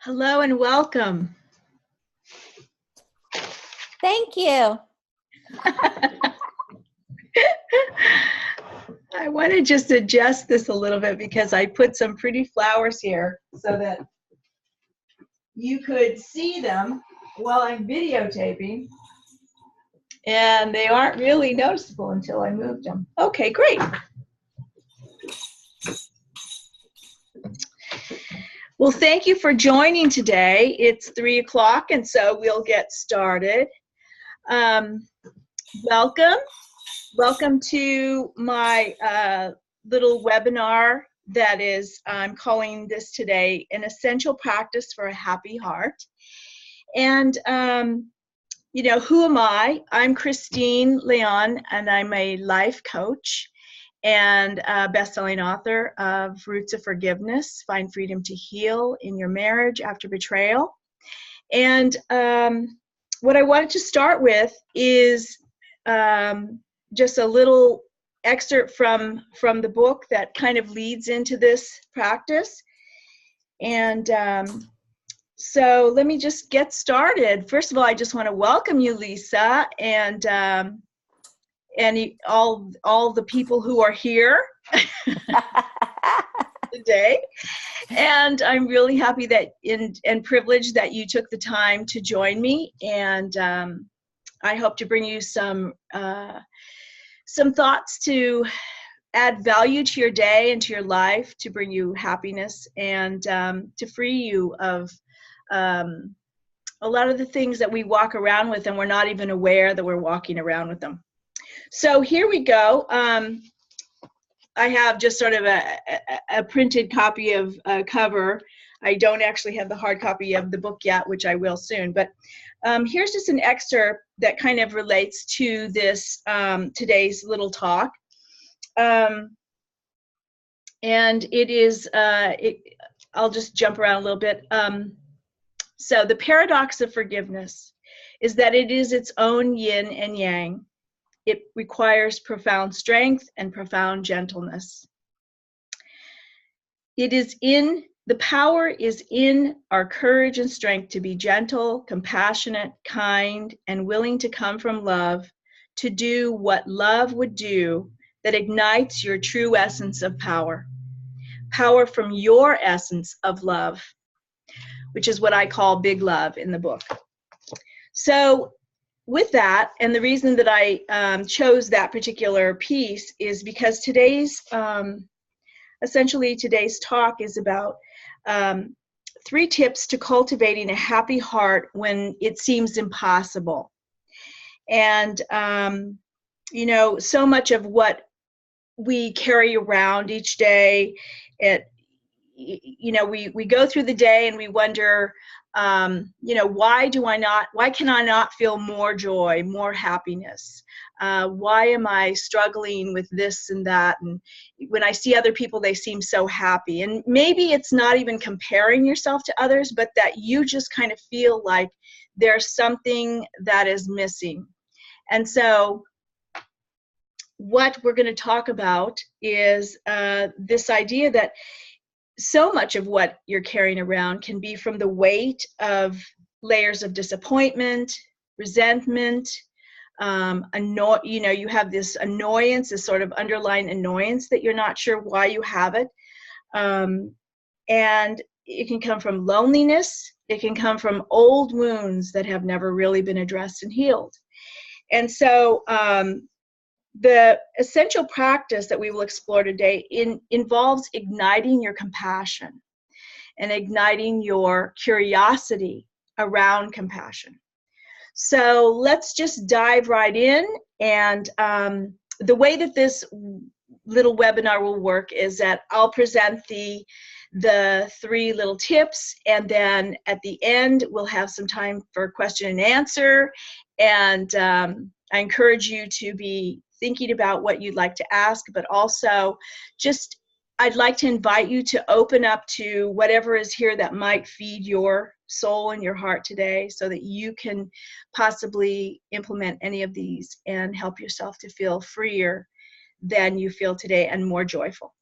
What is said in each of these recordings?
Hello and welcome. Thank you. I want to just adjust this a little bit because I put some pretty flowers here so that you could see them while I'm videotaping, and they aren't really noticeable until I moved them. Okay, great. Well, thank you for joining today. It's 3 o'clock, and so we'll get started. Welcome. Welcome to my little webinar that is, I'm calling this today, An Essential Practice for a Happy Heart. And, you know, who am I? I'm Christine Leon, and I'm a life coach and a best-selling author of Roots of Forgiveness, Find Freedom to Heal in Your Marriage After Betrayal. And what I wanted to start with is just a little excerpt from the book that kind of leads into this practice. And so let me just get started. First of all, I just want to welcome you, Lisa, and all the people who are here today. And I'm really happy that and privileged that you took the time to join me. And I hope to bring you some thoughts to add value to your day and to your life, to bring you happiness and to free you of a lot of the things that we walk around with and we're not even aware that we're walking around with them. So here we go. I have just sort of a printed copy of a cover. I don't actually have the hard copy of the book yet, which I will soon. But here's just an excerpt that kind of relates to this today's little talk. And it is, I'll just jump around a little bit. So the paradox of forgiveness is that it is its own yin and yang. It requires profound strength and profound gentleness. The power is in our courage and strength to be gentle, compassionate, kind, and willing to come from love to do what love would do that ignites your true essence of power. Power from your essence of love, which is what I call big love in the book. So with that, and the reason that I chose that particular piece is because essentially today's talk is about 3 tips to cultivating a happy heart when it seems impossible. And, you know, so much of what we carry around each day, you know, we go through the day and we wonder, you know, why can I not feel more joy, more happiness? Why am I struggling with this and that? And when I see other people, they seem so happy. And maybe it's not even comparing yourself to others, but that you just kind of feel like there's something that is missing. And so what we're going to talk about is this idea that so much of what you're carrying around can be from the weight of layers of disappointment, resentment, you know, you have this annoyance, this sort of underlying annoyance that you're not sure why you have it. And it can come from loneliness. It can come from old wounds that have never really been addressed and healed. And so the essential practice that we will explore today involves igniting your compassion and igniting your curiosity around compassion. So let's just dive right in. And the way that this little webinar will work is that I'll present the 3 little tips, and then at the end we'll have some time for question and answer. And I encourage you to be thinking about what you'd like to ask, but also just I'd like to invite you to open up to whatever is here that might feed your soul and your heart today, so that you can possibly implement any of these and help yourself to feel freer than you feel today and more joyful.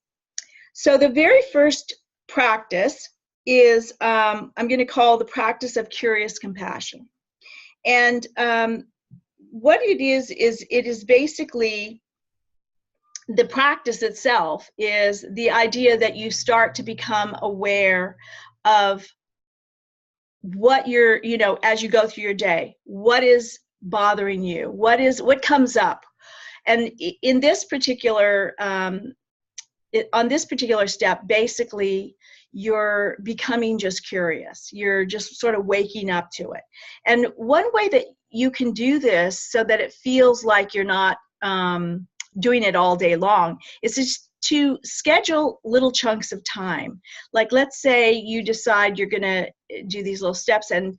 So the very first practice is I'm going to call the practice of curious compassion. And what it is it is basically, the practice itself is the idea that you start to become aware of what you're, you know, as you go through your day, what is bothering you, what comes up. And in this particular on this particular step, basically you're becoming just curious. You're just sort of waking up to it. And one way that you can do this so that it feels like you're not doing it all day long is just to schedule little chunks of time. Like, let's say you decide you're going to do these little steps, and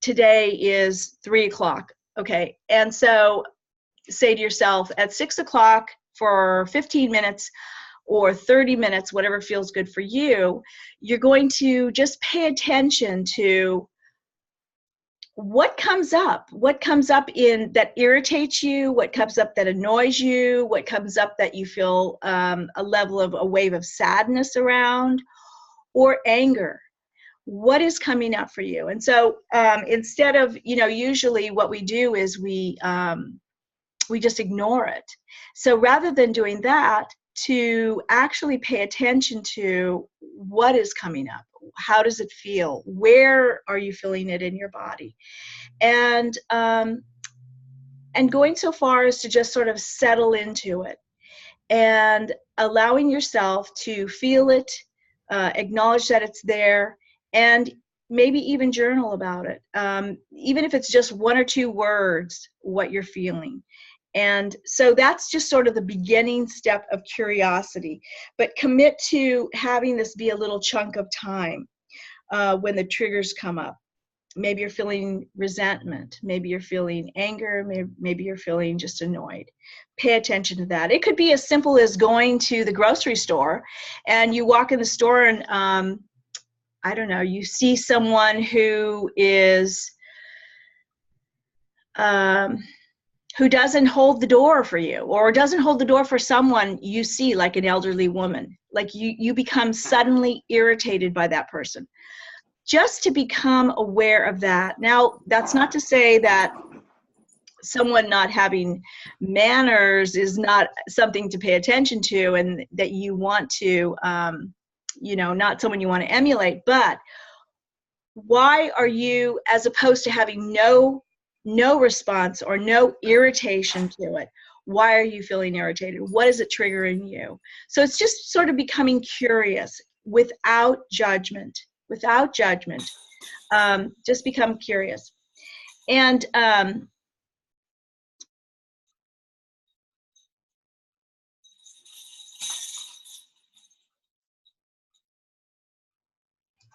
today is 3 o'clock. Okay. And so say to yourself, at 6 o'clock for 15 minutes or 30 minutes, whatever feels good for you, you're going to just pay attention to what comes up in that irritates you, what comes up that annoys you, what comes up that you feel a level of a wave of sadness around, or anger. What is coming up for you? And so instead of, you know, usually what we do is we just ignore it. So rather than doing that, to actually pay attention to what is coming up, how does it feel, where are you feeling it in your body, and going so far as to just sort of settle into it and allowing yourself to feel it, acknowledge that it's there, and maybe even journal about it, even if it's just 1 or 2 words, what you're feeling. And so that's just sort of the beginning step of curiosity. But commit to having this be a little chunk of time when the triggers come up. Maybe you're feeling resentment. Maybe you're feeling anger. Maybe you're feeling just annoyed. Pay attention to that. It could be as simple as going to the grocery store, and you walk in the store and, I don't know, you see someone who is... who doesn't hold the door for you, or doesn't hold the door for someone you see, like an elderly woman. Like you become suddenly irritated by that person. Just to become aware of that. Now, that's not to say that someone not having manners is not something to pay attention to, and that you want to, you know, not someone you want to emulate. But why are you, as opposed to having no response or no irritation to it, why are you feeling irritated? What is it triggering you? So it's just sort of becoming curious without judgment. Just become curious. And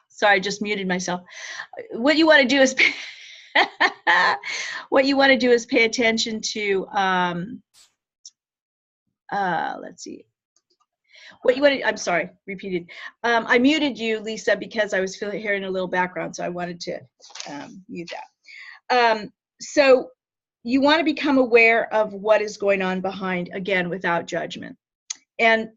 sorry, I just muted myself. What you want to do is pay attention to, let's see. I'm sorry, repeated. I muted you, Lisa, because I was hearing a little background, so I wanted to mute that. So you want to become aware of what is going on behind, again, without judgment. And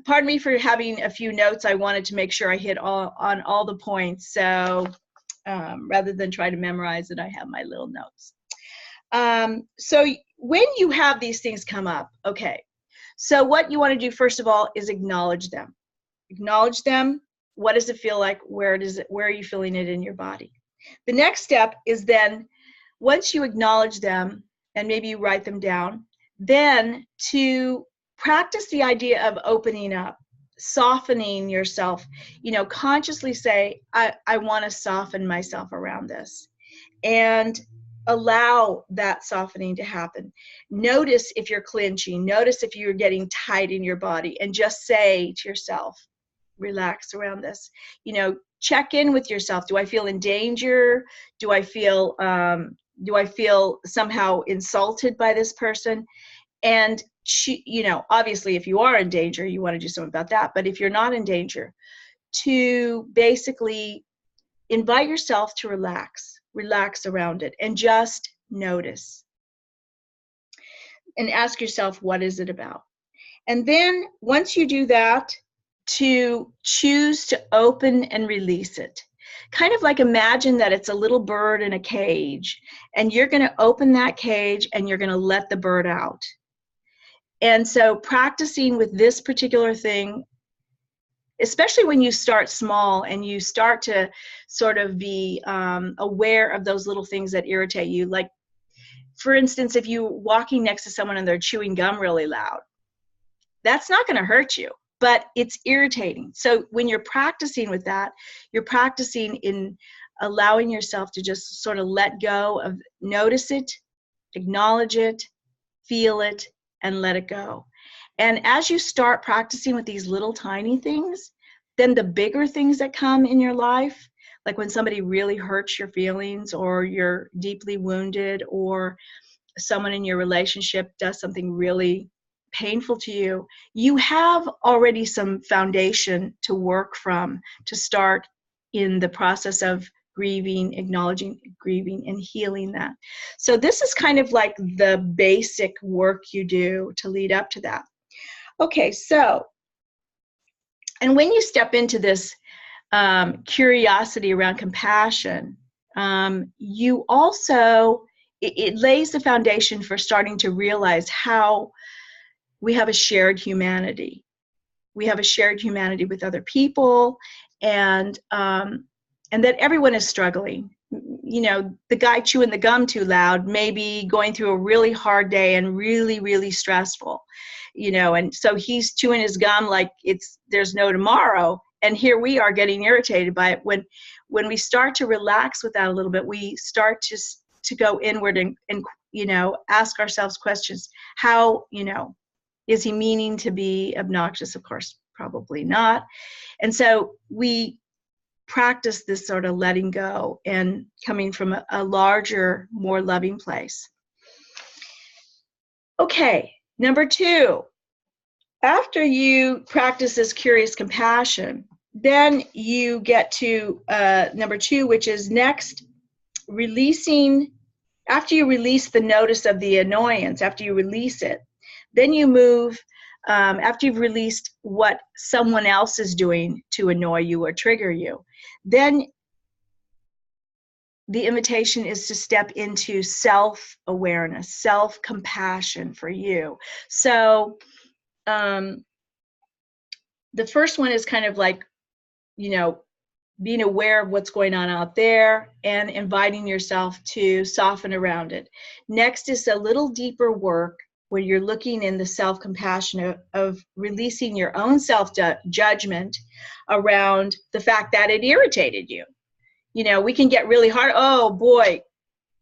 pardon me for having a few notes. I wanted to make sure I hit on all the points. So rather than try to memorize it, I have my little notes. So when you have these things come up, okay, so what you want to do, first of all, is acknowledge them. Acknowledge them. What does it feel like? Where are you feeling it in your body? The next step is then, once you acknowledge them, and maybe you write them down, then to practice the idea of opening up, softening yourself. You know, consciously say, I want to soften myself around this. And allow that softening to happen. Notice if you're clenching. Notice if you're getting tight in your body, and just say to yourself, relax around this. You know, check in with yourself. Do I feel in danger? Do I feel somehow insulted by this person? And you know, obviously, if you are in danger, you want to do something about that. But if you're not in danger, to basically invite yourself to relax around it, and just notice. And ask yourself, what is it about? And then once you do that, to choose to open and release it. Kind of like imagine that it's a little bird in a cage, and you're going to open that cage and you're going to let the bird out. And so practicing with this particular thing, especially when you start small and you start to sort of be aware of those little things that irritate you. Like, for instance, if you're walking next to someone and they're chewing gum really loud, that's not going to hurt you, but it's irritating. So when you're practicing with that, you're practicing in allowing yourself to just sort of let go of, notice it, acknowledge it, feel it, and let it go. And as you start practicing with these little tiny things, then the bigger things that come in your life, like when somebody really hurts your feelings, or you're deeply wounded, or someone in your relationship does something really painful to you, you have already some foundation to work from to start in the process of grieving, acknowledging, grieving, and healing that. So this is kind of like the basic work you do to lead up to that. Okay, so, and when you step into this curiosity around compassion, you also, it lays the foundation for starting to realize how we have a shared humanity. We have a shared humanity with other people, and that everyone is struggling. You know, the guy chewing the gum too loud may be going through a really hard day and really, really stressful, you know, and so he's chewing his gum like there's no tomorrow. And here we are getting irritated by it. When we start to relax with that a little bit, we start to go inward and you know, ask ourselves questions. How, you know, is he meaning to be obnoxious? Of course, probably not. And so we practice this sort of letting go and coming from a larger, more loving place. Okay, number 2, after you practice this curious compassion, then you get to number 2, which is next, releasing. After you release the notice of the annoyance, after you release it, then you move, after you've released what someone else is doing to annoy you or trigger you, then the invitation is to step into self-awareness, self-compassion for you. So the first one is kind of like, you know, being aware of what's going on out there and inviting yourself to soften around it. Next is a little deeper work where you're looking in the self-compassion of releasing your own self-judgment around the fact that it irritated you. You know, we can get really hard. Oh boy,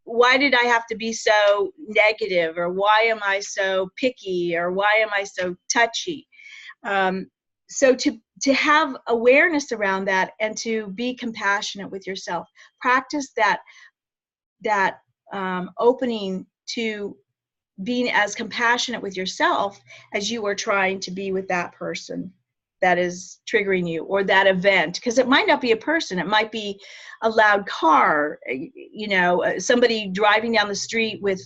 why did I have to be so negative? Or why am I so picky? Or why am I so touchy? So to have awareness around that and to be compassionate with yourself, practice that opening to being as compassionate with yourself as you are trying to be with that person that is triggering you, or that event, because it might not be a person. It might be a loud car, you know, somebody driving down the street with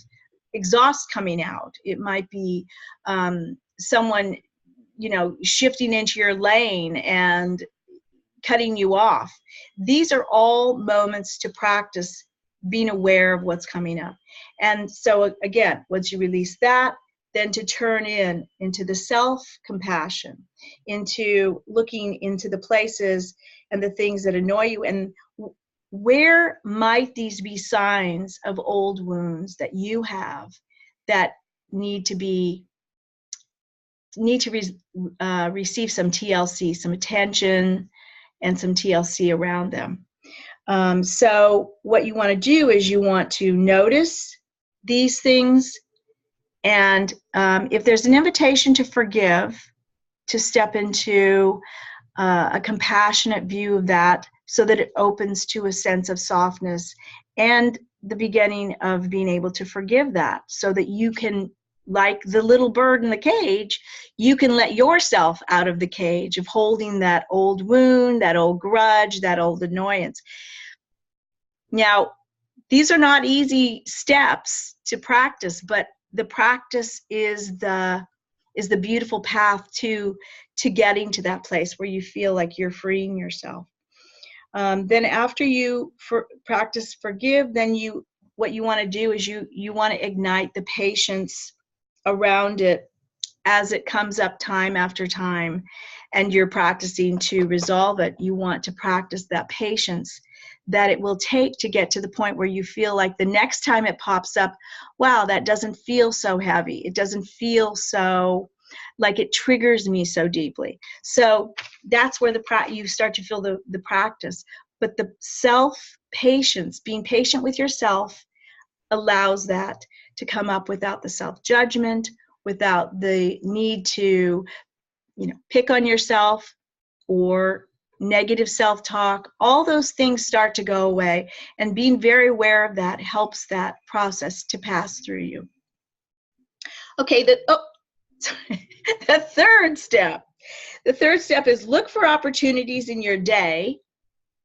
exhaust coming out. It might be someone, you know, shifting into your lane and cutting you off. These are all moments to practice being aware of what's coming up. And so again, once you release that, then to turn into the self-compassion, into looking into the places and the things that annoy you, and where might these be signs of old wounds that you have that need to receive some TLC, some attention, and some TLC around them. So what you want to do is you want to notice these things, and if there's an invitation to forgive, to step into a compassionate view of that, so that it opens to a sense of softness and the beginning of being able to forgive that, so that you can, like the little bird in the cage, you can let yourself out of the cage of holding that old wound, that old grudge, that old annoyance. Now, these are not easy steps to practice, but the practice is the is the beautiful path to getting to that place where you feel like you're freeing yourself. Then after you practice forgive, then what you want to do is you want to ignite the patience around it as it comes up time after time, and you're practicing to resolve it. You want to practice that patience that it will take to get to the point where you feel like the next time it pops up, wow, that doesn't feel so heavy. It doesn't feel so like it triggers me so deeply. So that's where you start to feel the practice. But the self-patience, being patient with yourself, allows that to come up without the self-judgment, without the need to, pick on yourself or negative self-talk. All those things start to go away, and being very aware of that helps that process to pass through you. Okay, the third step. The third step is look for opportunities in your day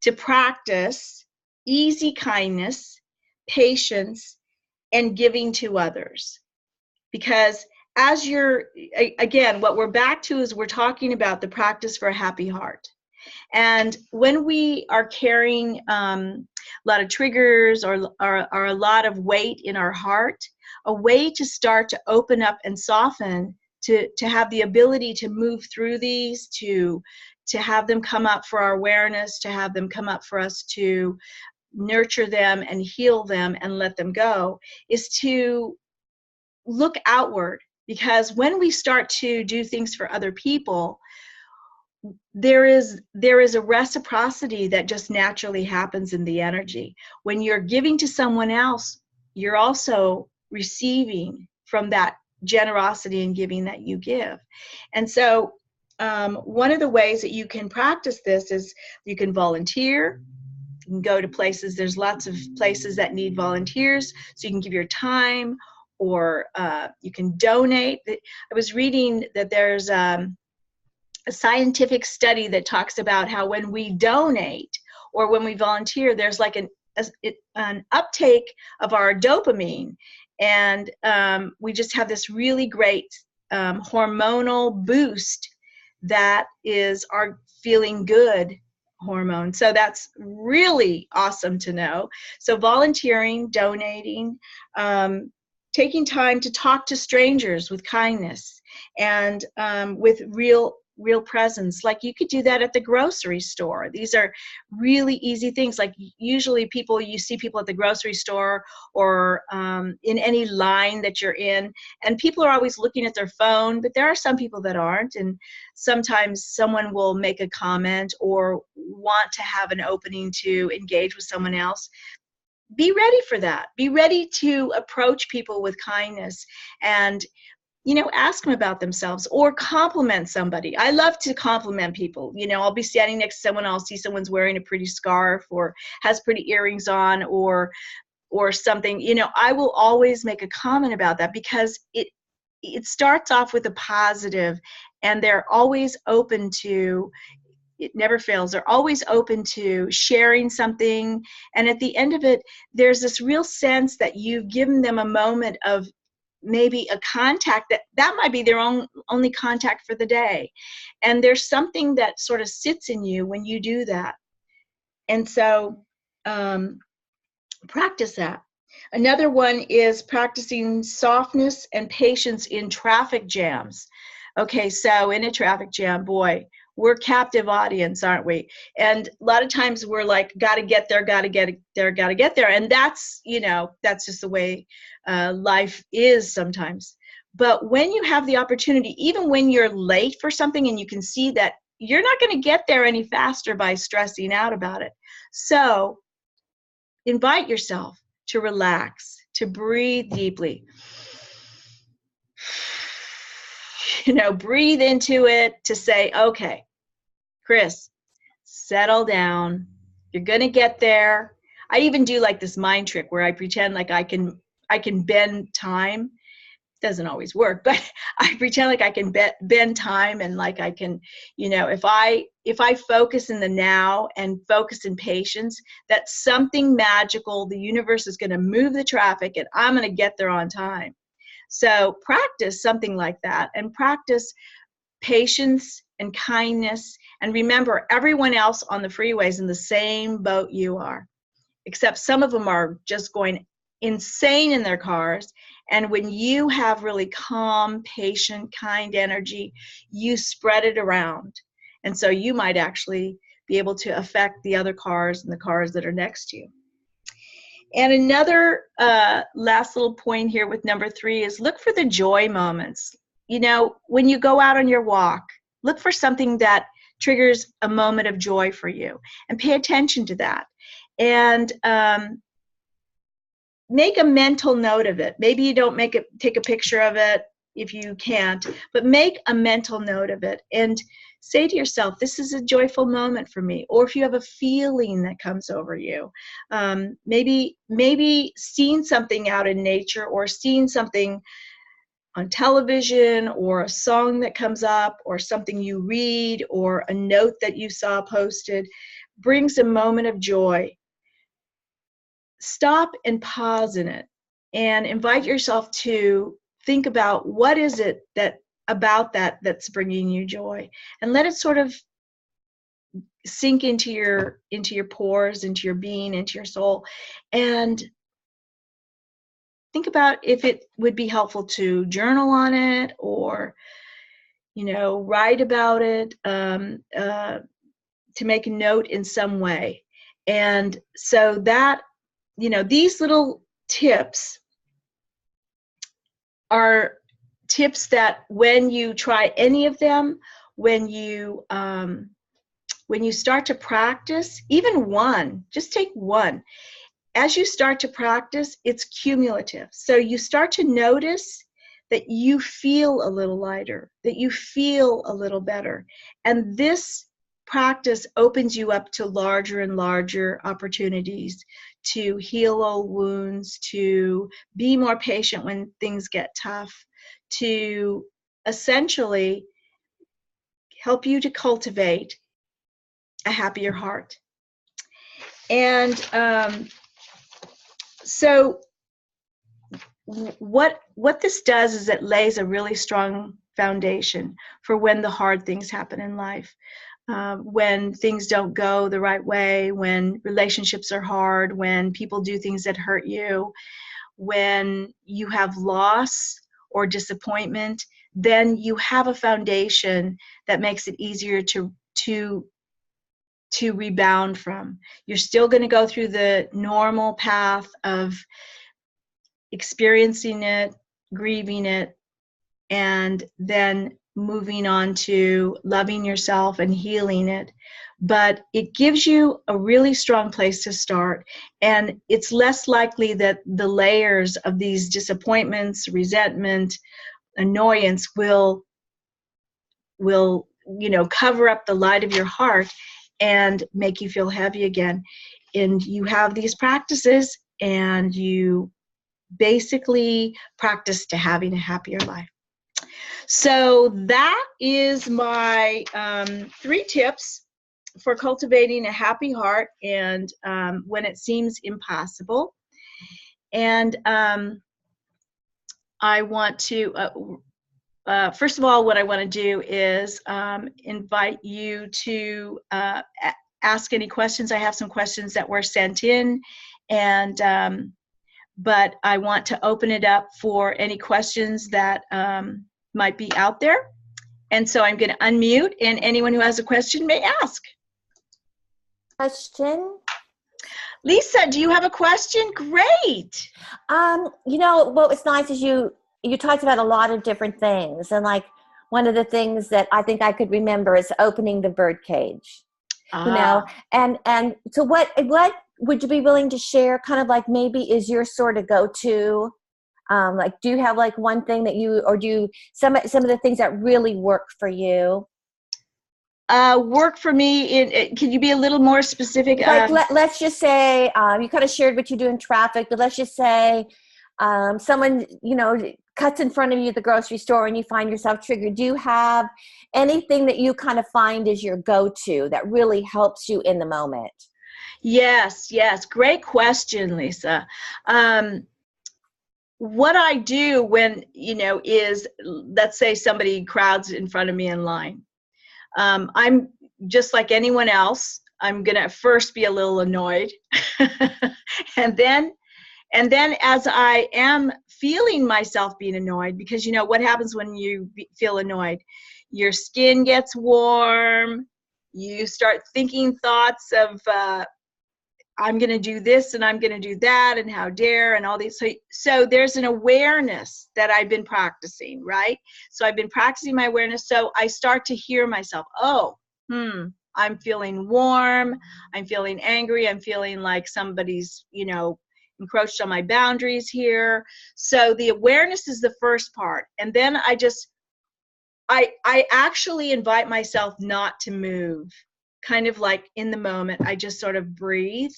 to practice easy kindness, patience, and giving to others. Because again, what we're back to is we're talking about the practice for a happy heart. And when we are carrying a lot of triggers or a lot of weight in our heart, a way to start to open up and soften, to have the ability to move through these, to have them come up for our awareness, to have them come up for us to nurture them and heal them and let them go, is to look outward. Because when we start to do things for other people, there is a reciprocity that just naturally happens in the energy. When you're giving to someone else, you're also receiving from that generosity and giving that you give. And so one of the ways that you can practice this is you can volunteer. You can go to places. There's lots of places that need volunteers, so you can give your time, or you can donate. I was reading that there's a scientific study that talks about how when we donate or when we volunteer, there's like an uptake of our dopamine, and we just have this really great hormonal boost that is our feeling good hormone. So that's really awesome to know. So volunteering, donating, taking time to talk to strangers with kindness and with real presence. Like you could do that at the grocery store. These are really easy things. Like usually you see people at the grocery store or in any line that you're in, and people are always looking at their phone, but there are some people that aren't, and sometimes someone will make a comment or want to have an opening to engage with someone else. Be ready for that. Be ready to approach people with kindness and ask them about themselves or compliment somebody. I love to compliment people. I'll be standing next to someone, I'll see someone's wearing a pretty scarf or has pretty earrings on or something. I will always make a comment about that because it starts off with a positive, and they're always open to, it never fails, they're always open to sharing something. And at the end of it, there's this real sense that you've given them a moment of maybe a contact that might be their only contact for the day. And there's something that sort of sits in you when you do that. And so practice that. Another one is practicing softness and patience in traffic jams. Okay, so in a traffic jam, boy, we're captive audience, aren't we? And a lot of times we're like, gotta get there, gotta get there, gotta get there. And that's, that's just the way life is sometimes. But when you have the opportunity, even when you're late for something and you can see that you're not gonna get there any faster by stressing out about it. So invite yourself to relax, to breathe deeply. Breathe into it, to say, okay, Chris, settle down. You're going to get there. I even do like this mind trick where I pretend like I can bend time. It doesn't always work, but I pretend like I can bend time, and like I can, if I focus in the now and focus in patience, that something magical, the universe is going to move the traffic and I'm going to get there on time. So practice something like that, and practice patience and kindness. And remember, everyone else on the freeway is in the same boat you are, except some of them are just going insane in their cars. And when you have really calm, patient, kind energy, you spread it around. And so you might actually be able to affect the other cars and the cars that are next to you. And another last little point here with number 3 is look for the joy moments. You know, when you go out on your walk, look for something that triggers a moment of joy for you, and pay attention to that. And make a mental note of it. Maybe you don't take a picture of it if you can't, but make a mental note of it and say to yourself, this is a joyful moment for me. Or if you have a feeling that comes over you, maybe seeing something out in nature, or seeing something on television, or a song that comes up, or something you read, or a note that you saw posted, brings a moment of joy. Stop and pause in it and invite yourself to think about what is it that's bringing you joy, and let it sort of sink into your pores, into your being, into your soul. And think about if it would be helpful to journal on it, or write about it, to make a note in some way. And so that these little tips are tips that when you try any of them, when you start to practice, even one, just take one. As you start to practice, it's cumulative. So you start to notice that you feel a little lighter, that you feel a little better. And this practice opens you up to larger and larger opportunities to heal old wounds, to be more patient when things get tough, to essentially help you to cultivate a happier heart. And so what this does is it lays a really strong foundation for when the hard things happen in life. When things don't go the right way, when relationships are hard, when people do things that hurt you, when you have loss or disappointment, then you have a foundation that makes it easier to rebound from. You're still going to go through the normal path of experiencing it, grieving it, and then moving on to loving yourself and healing it. But it gives you a really strong place to start, and it's less likely that the layers of these disappointments, resentment, annoyance will cover up the light of your heart and make you feel heavy again. And you have these practices, and you basically practice to having a happier life. So that is my 3 tips for cultivating a happy heart, and when it seems impossible. And I want to, first of all, what I want to do is invite you to ask any questions. I have some questions that were sent in, and but I want to open it up for any questions that might be out there. And so I'm going to unmute, and anyone who has a question may ask. Question. Lisa, do you have a question? Great. What was nice is you talked about a lot of different things, and like one of the things that I think I could remember is opening the bird cage. And so what would you be willing to share, kind of like maybe is your sort of go-to? Like, do you have like one thing that or do you some of the things that really work for you? Work for me, can you be a little more specific? Like, let's just say you kind of shared what you do in traffic, but let's just say someone cuts in front of you at the grocery store and you find yourself triggered. Do you have anything that you kind of find is your go-to that really helps you in the moment? Yes. Great question, Lisa. what I do when, is, let's say somebody crowds in front of me in line. I'm just like anyone else. I'm going to first be a little annoyed. and then as I am feeling myself being annoyed, because what happens when you feel annoyed? Your skin gets warm. You start thinking thoughts of, I'm going to do this and I'm going to do that and how dare and all these. So there's an awareness that I've been practicing, right? So I've been practicing my awareness. So I start to hear myself, I'm feeling warm. I'm feeling angry. I'm feeling like somebody's, encroached on my boundaries here. So the awareness is the first part. And then I actually invite myself not to move, kind of like in the moment. I just sort of breathe.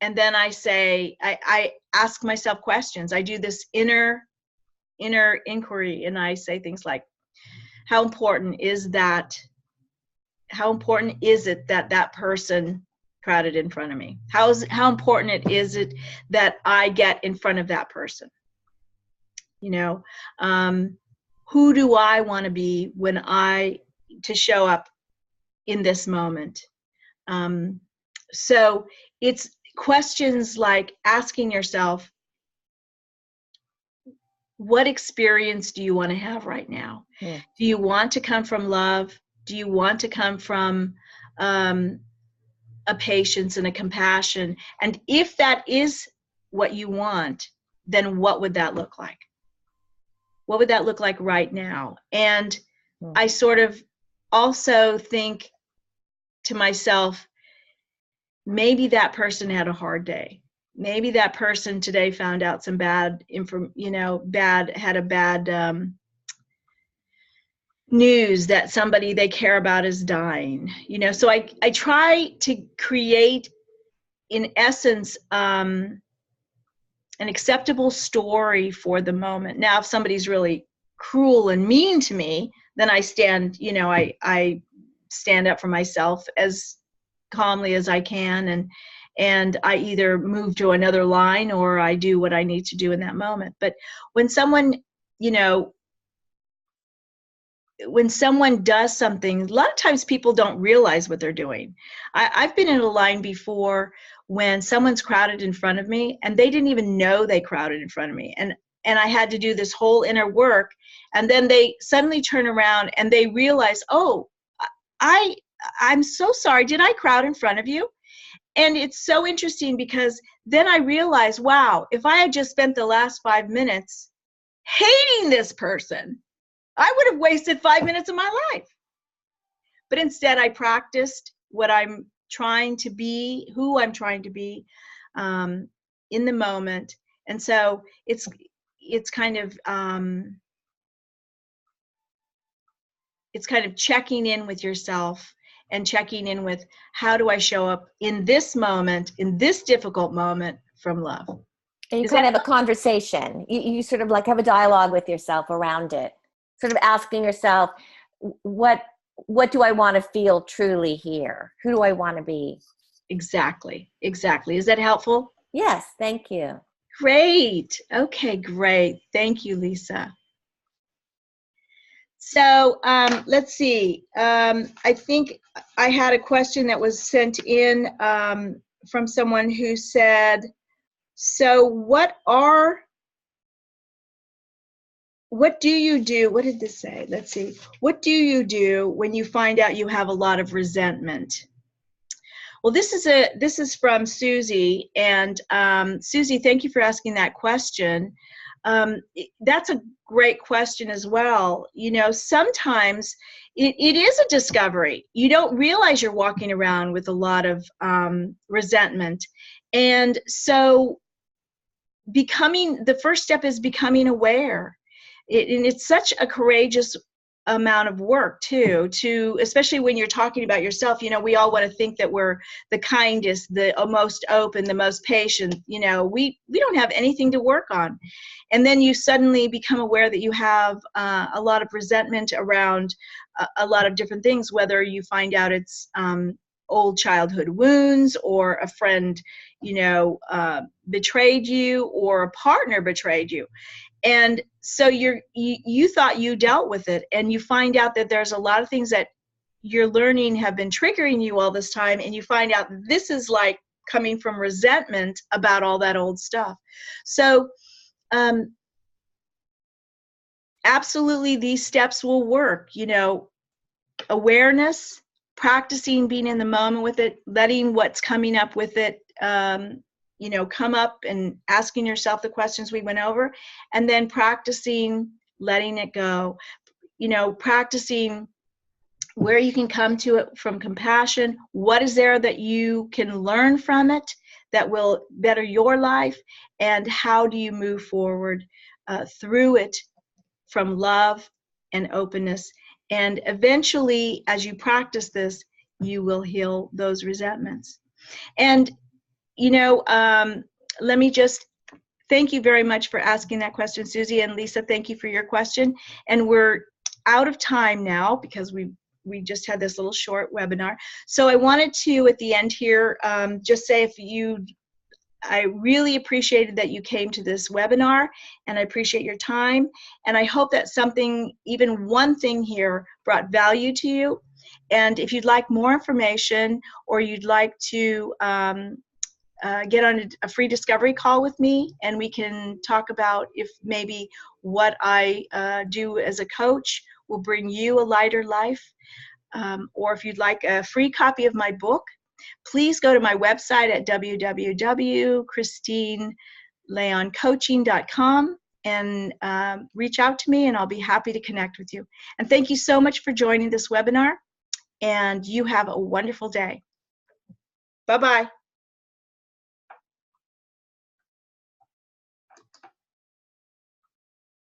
And then I say, I ask myself questions. I do this inner inquiry, and I say things like, how important is that? How important is it that that person crowded in front of me? How important is it that I get in front of that person? Who do I want to be to show up in this moment? So it's questions like asking yourself, what experience do you want to have right now? Yeah. Do you want to come from love? Do you want to come from a patience and a compassion? And if that is what you want, then what would that look like? What would that look like right now? And I sort of also think to myself, maybe that person had a hard day. Maybe that person today found out some bad news that somebody they care about is dying. So I try to create, in essence, an acceptable story for the moment. Now, if somebody's really cruel and mean to me, then I stand up for myself as calmly as I can, and I either move to another line or I do what I need to do in that moment. But when someone does something, a lot of times people don't realize what they're doing. I've been in a line before when someone's crowded in front of me and they didn't even know they crowded in front of me. And I had to do this whole inner work. And then they suddenly turn around and they realize, oh, I'm so sorry. Did I crowd in front of you? And it's so interesting because then I realized, wow, if I had just spent the last 5 minutes hating this person, I would have wasted 5 minutes of my life. But instead, I practiced what I'm trying to be, who I'm trying to be in the moment. And so it's kind of checking in with yourself and checking in with, how do I show up in this moment, in this difficult moment, from love? And you kind of have a conversation. You sort of like have a dialogue with yourself around it. Sort of asking yourself, what do I want to feel truly here? Who do I want to be? Exactly. Is that helpful? Yes, thank you. Great. Okay, great. Thank you, Lisa. So let's see. I think I had a question that was sent in from someone who said, so what do you do? What did this say? Let's see. What do you do when you find out you have a lot of resentment? Well, this is from Susie, and Susie, thank you for asking that question. That's a great question as well. Sometimes it is a discovery. You don't realize you're walking around with a lot of resentment, and so the first step is becoming aware. And it's such a courageous amount of work too, especially when you're talking about yourself. We all want to think that we're the kindest, the most open, the most patient. We don't have anything to work on. And then you suddenly become aware that you have a lot of resentment around a lot of different things, whether you find out it's old childhood wounds, or a friend, betrayed you, or a partner betrayed you. And so you thought you dealt with it, and you find out that there's a lot of things that you're learning have been triggering you all this time, and you find out this is like coming from resentment about all that old stuff. So absolutely, these steps will work. Awareness, practicing being in the moment with it, letting what's coming up with it come up, and asking yourself the questions we went over, and then practicing letting it go, practicing where you can come to it from compassion. What is there that you can learn from it that will better your life, and how do you move forward through it from love and openness. And eventually, as you practice this, you will heal those resentments. And let me just thank you very much for asking that question, Susie, and Lisa, thank you for your question. And we're out of time now because we just had this little short webinar. So I wanted to, at the end here, just say I really appreciated that you came to this webinar, and I appreciate your time. And I hope that something, even one thing here, brought value to you. And if you'd like more information, or you'd like to get on a free discovery call with me, and we can talk about if maybe what I do as a coach will bring you a lighter life, or if you'd like a free copy of my book, please go to my website at www.christineleoncoaching.com and reach out to me, and I'll be happy to connect with you. And thank you so much for joining this webinar, and you have a wonderful day. Bye-bye.